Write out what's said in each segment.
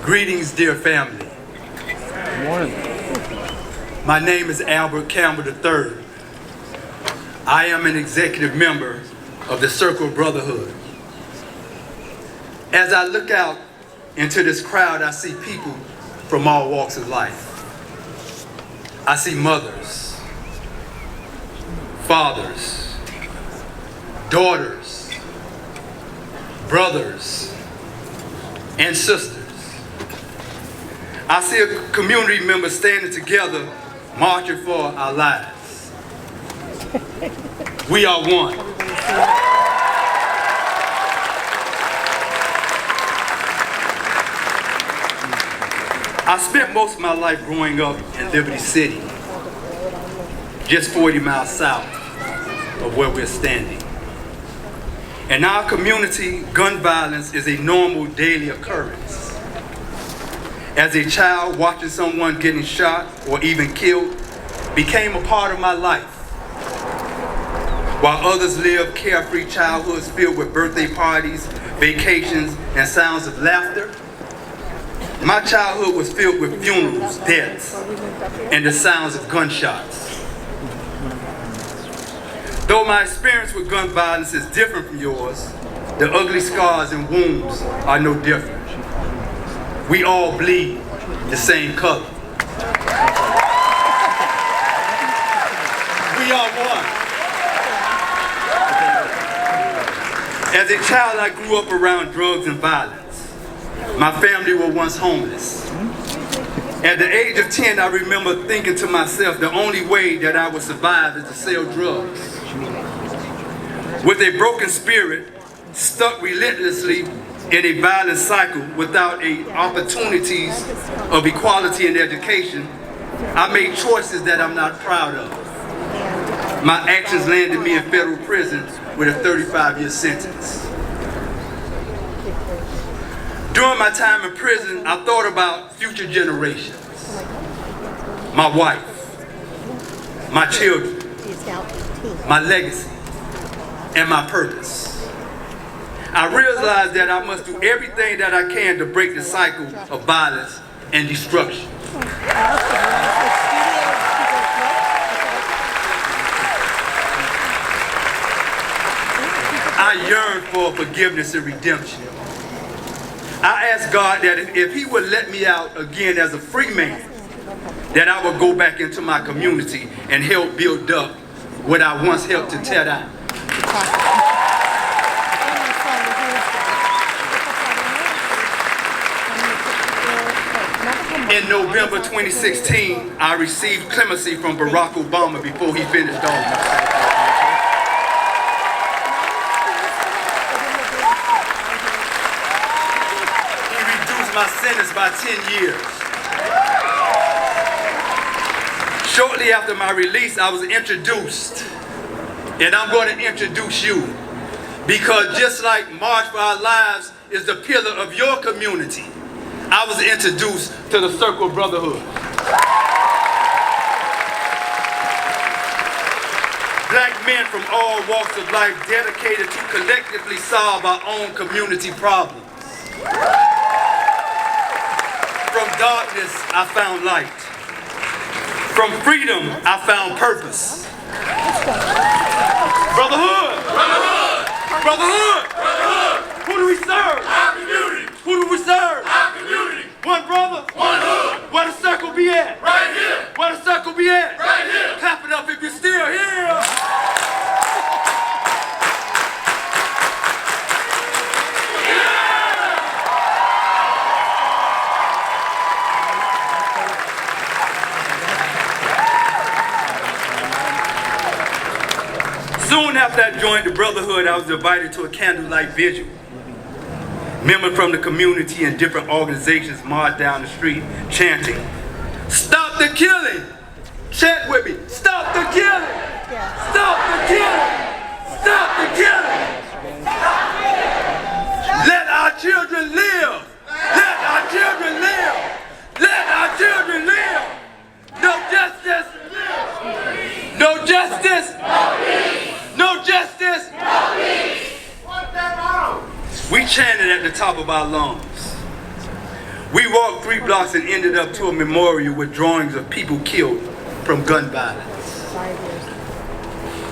Greetings, dear family. Good morning. My name is Albert Campbell III. I am an executive member of the Circle Brotherhood. As I look out into this crowd, I see people from all walks of life. I see mothers, fathers, daughters, brothers, and sisters. I see a community member standing together, marching for our lives. We are one. I spent most of my life growing up in Liberty City, just 40 miles south of where we're standing. In our community, gun violence is a normal daily occurrence. As a child, watching someone getting shot or even killed became a part of my life. While others live carefree childhoods filled with birthday parties, vacations, and sounds of laughter, my childhood was filled with funerals, deaths, and the sounds of gunshots. Though my experience with gun violence is different from yours, the ugly scars and wounds are no different. We all bleed the same color. We are one. As a child, I grew up around drugs and violence. My family were once homeless. At the age of 10, I remember thinking to myself, the only way that I would survive is to sell drugs. With a broken spirit, stuck relentlessly in a violent cycle without opportunities of equality and education, I made choices that I'm not proud of. My actions landed me in federal prison with a 35-year sentence. During my time in prison, I thought about future generations, my wife, my children, my legacy, and my purpose. I realized that I must do everything that I can to break the cycle of violence and destruction. I yearn for forgiveness and redemption. I asked God that if He would let me out again as a free man, that I would go back into my community and help build up what I once helped to tear down. In November 2016, I received clemency from Barack Obama before he finished office. He reduced my sentence by 10 years. Shortly after my release, I was introduced, and I'm going to introduce you, because just like March for Our Lives is the pillar of your community, I was introduced to the Circle Brotherhood. Black men from all walks of life dedicated to collectively solve our own community problems. From darkness, I found light. From freedom, I found purpose. Brotherhood! Brotherhood! Brotherhood! Brotherhood! Who do we serve? Our community! Who do we serve? Our community! One brother, one hood. Where the circle be at? Right here. Where the circle be at? Right here. Clap it up if you're still here. Soon after I joined the Brotherhood, I was invited to a candlelight vigil. Members from the community and different organizations marched down the street chanting, "Stop the killing!" Chant with me, "Stop the killing! Stop the killing! Stop the killing! Let our children live! Let our children live! Let our children live! No justice! No justice! No justice! We chanted at the top of our lungs. We walked 3 blocks and ended up to a memorial with drawings of people killed from gun violence.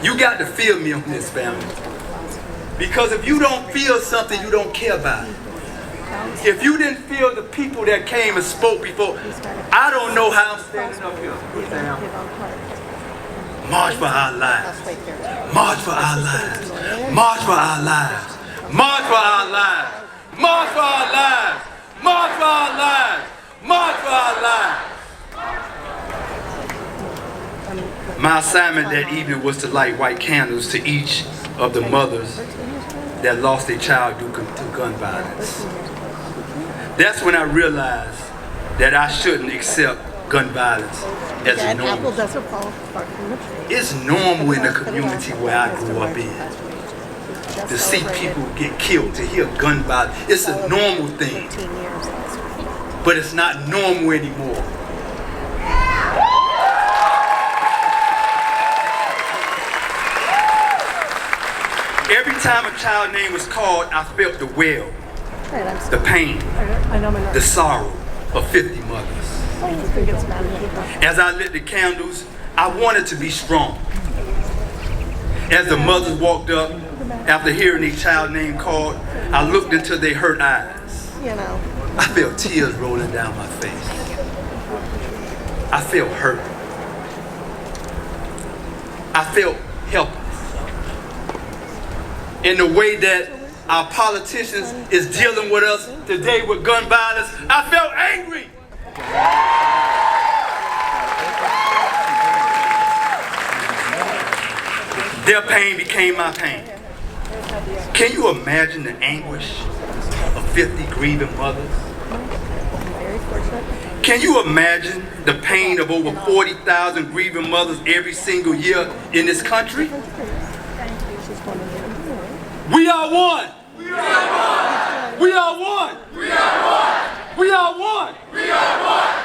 You got to feel me on this, family. Because if you don't feel something, you don't care about it. If you didn't feel the people that came and spoke before, I don't know how I'm standing up here. March for our lives. March for our lives. March for our lives. March for our lives. March for our lives. March for our lives. March for our lives. My assignment that evening was to light white candles to each of the mothers that lost their child due to gun violence. That's when I realized that I shouldn't accept gun violence as a normal. It's normal in the community where I grew up in to see people get killed, to hear gun violence. It's a normal thing, but it's not normal anymore. Every time a child's name was called, I felt the wail, the pain, the sorrow of 50 mothers. As I lit the candles, I wanted to be strong. As the mothers walked up, after hearing their child's name called, I looked into their hurt eyes. I felt tears rolling down my face. I felt hurt. I felt helpless. In the way that our politicians is dealing with us today with gun violence, I felt angry. Their pain became my pain. Can you imagine the anguish of 50 grieving mothers? Can you imagine the pain of over 40,000 grieving mothers every single year in this country? We are one. We are one. We are one. We are one. We are one. We are one.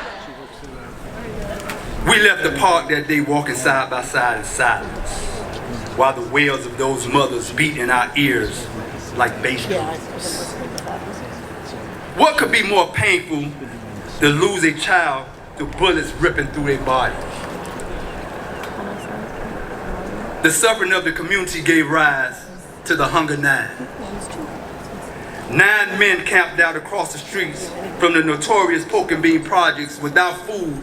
We left the park that day walking side by side in silence, while the wails of those mothers beat in our ears like bass drums. What could be more painful than lose a child to bullets ripping through their body? The suffering of the community gave rise to the Hunger 9. 9 men camped out across the streets from the notorious pork and bean projects without food,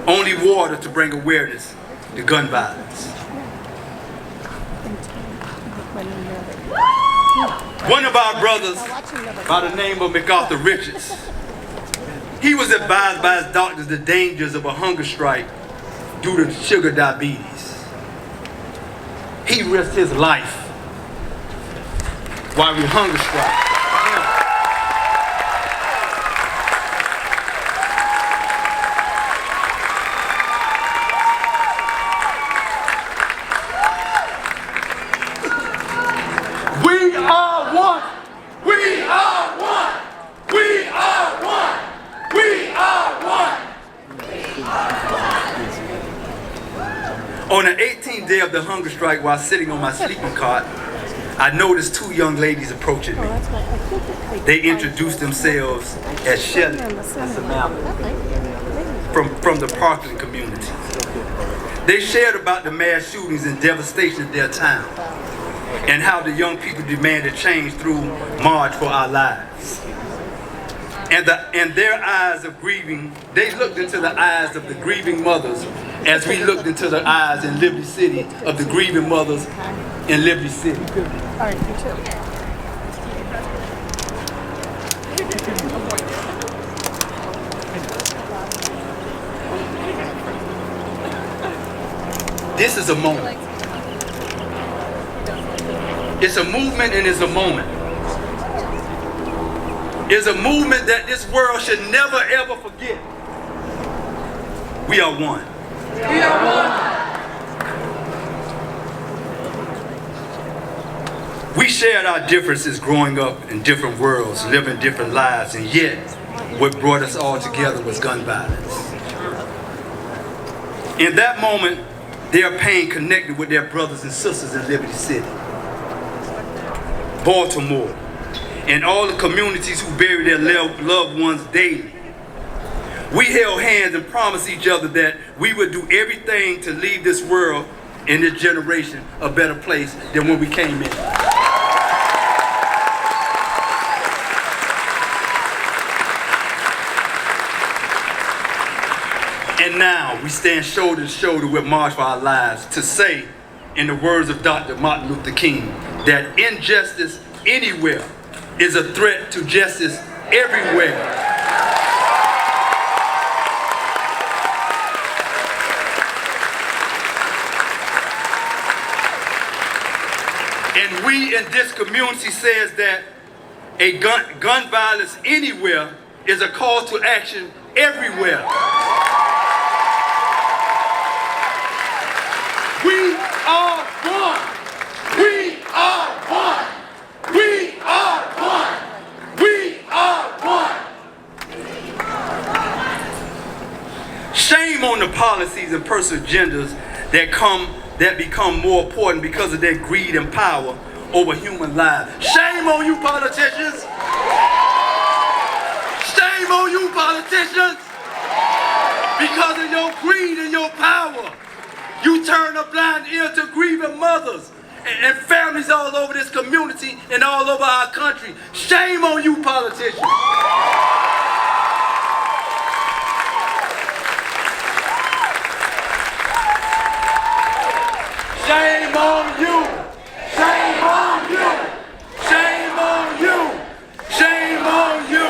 only water to bring awareness to gun violence. One of our brothers, by the name of MacArthur Richards, he was advised by his doctors the dangers of a hunger strike due to sugar diabetes. He risked his life while we hunger strike. We are one. We are one. We are one. We are one. On the 18th day of the hunger strike, while sitting on my sleeping cot, I noticed 2 young ladies approaching me. They introduced themselves as Shelley and Samantha from the Parkland community. They shared about the mass shootings and devastation of their town, and how the young people demanded change through March for Our Lives. And their eyes of grieving, they looked into the eyes of the grieving mothers as we looked into the eyes in Liberty City of the grieving mothers in Liberty City. All right, you too. This is a moment. It's a movement and it's a moment. It's a movement that this world should never ever forget. We are one. We are one. We shared our differences growing up in different worlds, living different lives, and yet what brought us all together was gun violence. In that moment, their pain connected with their brothers and sisters in Liberty City, Baltimore, and all the communities who bury their loved ones daily We held hands and promised each other that we would do everything to leave this world and this generation a better place than when we came in. And now we stand shoulder to shoulder with March for Our Lives to say, in the words of Dr. Martin Luther King, that injustice anywhere is a threat to justice everywhere. And we in this community says that a gun violence anywhere is a call to action everywhere. We are one. We are one. We are one. We are one. Shame on the policies and personal agendas that become more important because of their greed and power over human lives. Shame on you, politicians. Shame on you, politicians. Because of your greed and your power, you turn a blind ear to grieving mothers and families all over this community and all over our country. Shame on you, politicians. Shame on you. Shame on you. Shame on you. Shame on you.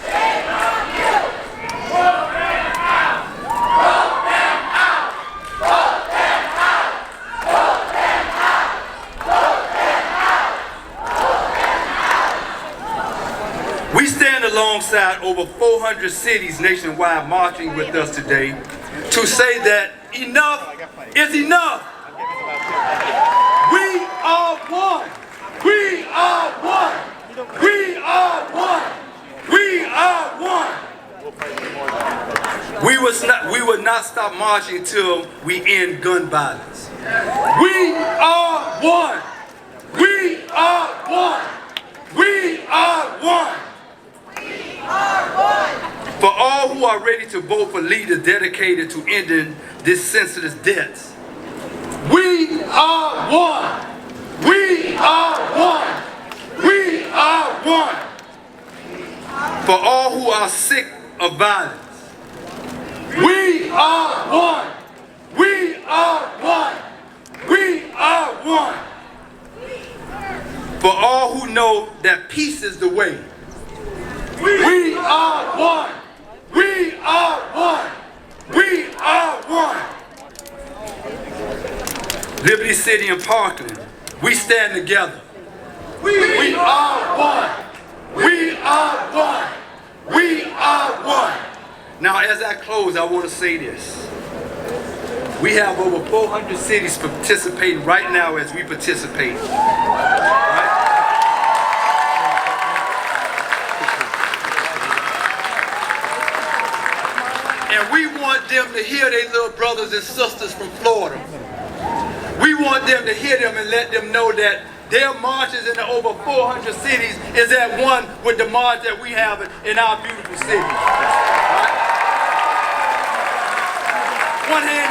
Shame on you. Vote them out. Vote them out. Vote them out. Vote them out. Vote them out. Vote them out. We stand alongside over 400 cities nationwide marching with us today to say that enough is enough. We are one. We are one. We are one. We are one. We will not stop marching until we end gun violence. We are one. We are one. We are one. We are one. For all who are ready to vote for leaders dedicated to ending this senseless death, we are one. We are one. We are one. For all who are sick of violence, we are one. We are one. We are one. For all who know that peace is the way, we are one. We are one. We are one. Liberty City and Parkland, we stand together. We are one. We are one. We are one. Now, as I close, I want to say this. We have over 400 cities participating right now as we participate. Right? And we want them to hear their little brothers and sisters from Florida. We want them to hear them and let them know that their marches in the over 400 cities is at one with the march that we have in our beautiful city. Right? One hand